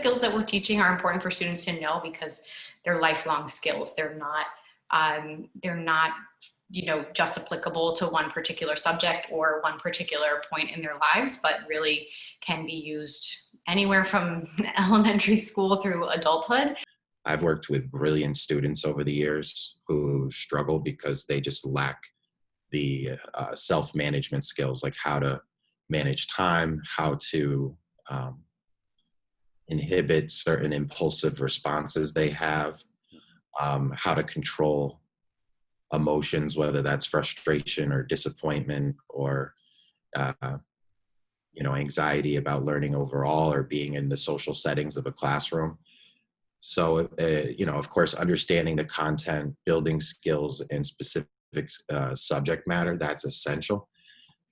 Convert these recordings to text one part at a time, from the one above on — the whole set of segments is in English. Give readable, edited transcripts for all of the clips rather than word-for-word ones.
skills that we're teaching are important for students to know because they're lifelong skills. They're not, just applicable to one particular subject or one particular point in their lives, but really can be used anywhere from elementary school through adulthood. I've worked with brilliant students over the years who struggle because they just lack the self-management skills, like how to manage time, how to inhibit certain impulsive responses they have, how to control emotions, whether that's frustration or disappointment or anxiety about learning overall or being in the social settings of a classroom. So, of course, understanding the content, building skills in specific subject matter, that's essential.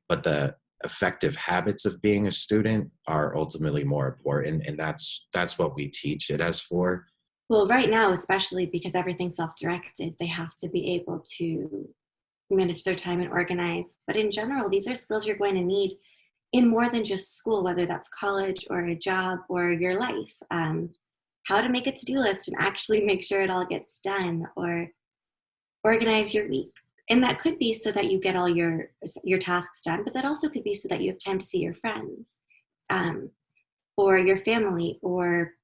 But the effective habits of being a student are ultimately more important. And that's what we teach it as for. Well, right now, especially because everything's self-directed, they have to be able to manage their time and organize. But in general, these are skills you're going to need in more than just school, whether that's college or a job or your life. How to make a to-do list and actually make sure it all gets done, or organize your week. And that could be so that you get all your tasks done, but that also could be so that you have time to see your friends or your family or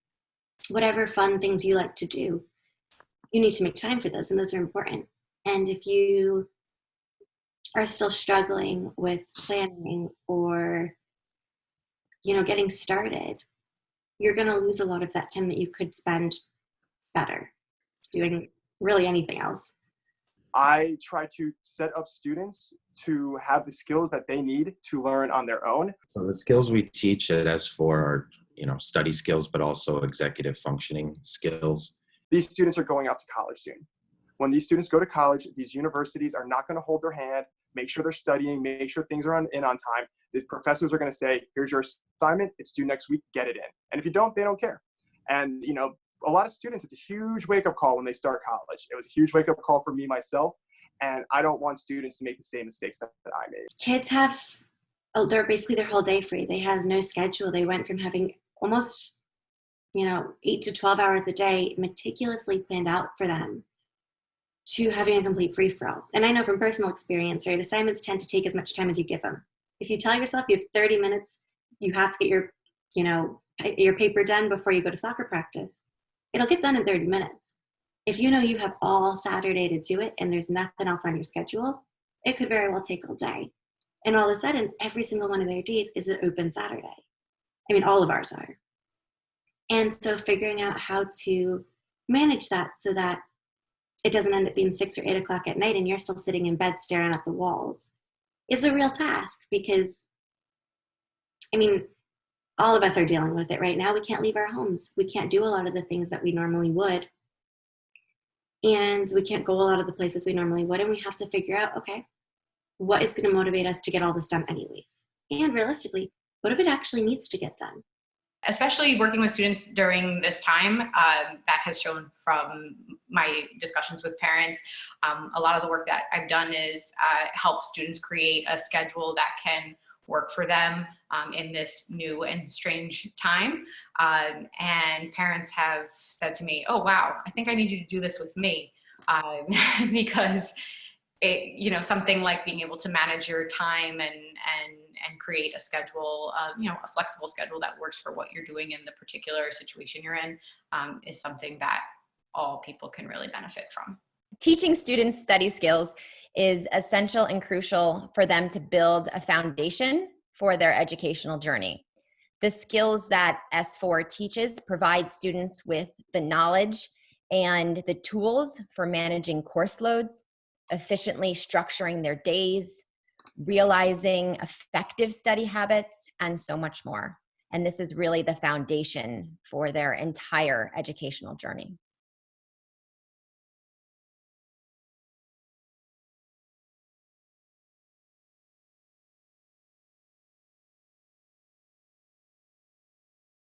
whatever fun things you like to do. You need to make time for those, and those are important. And if you are still struggling with planning or, getting started, you're going to lose a lot of that time that you could spend better doing really anything else. I try to set up students to have the skills that they need to learn on their own. So the skills we teach at S4 are, study skills, but also executive functioning skills. These students are going out to college soon. When these students go to college, these universities are not going to hold their hand, make sure they're studying, make sure things are on time. The professors are going to say, here's your assignment, it's due next week, get it in. And if you don't, they don't care. And, a lot of students, it's a huge wake-up call when they start college. It was a huge wake-up call for me myself, and I don't want students to make the same mistakes that I made. Kids have, they're basically their whole day free. They have no schedule. They went from having almost, 8 to 12 hours a day meticulously planned out for them to having a complete free-for-all. And I know from personal experience, right, assignments tend to take as much time as you give them. If you tell yourself you have 30 minutes, you have to get your paper done before you go to soccer practice, it'll get done in 30 minutes. If you know you have all Saturday to do it and there's nothing else on your schedule, it could very well take all day. And all of a sudden, every single one of their days is an open Saturday. I mean, all of ours are. And so figuring out how to manage that so that it doesn't end up being 6 or 8 o'clock at night and you're still sitting in bed staring at the walls is a real task because, all of us are dealing with it right now. We can't leave our homes. We can't do a lot of the things that we normally would. And we can't go a lot of the places we normally would. And we have to figure out, okay, what is going to motivate us to get all this done anyways? And realistically, what if it actually needs to get done? Especially working with students during this time, that has shown from my discussions with parents. A lot of the work that I've done is help students create a schedule that can work for them in this new and strange time. And parents have said to me, oh, wow, I think I need you to do this with me. Because something like being able to manage your time and create a schedule, a flexible schedule that works for what you're doing in the particular situation you're in, is something that all people can really benefit from. Teaching students study skills is essential and crucial for them to build a foundation for their educational journey. The skills that S4 teaches provide students with the knowledge and the tools for managing course loads, efficiently structuring their days, realizing effective study habits, and so much more. And this is really the foundation for their entire educational journey.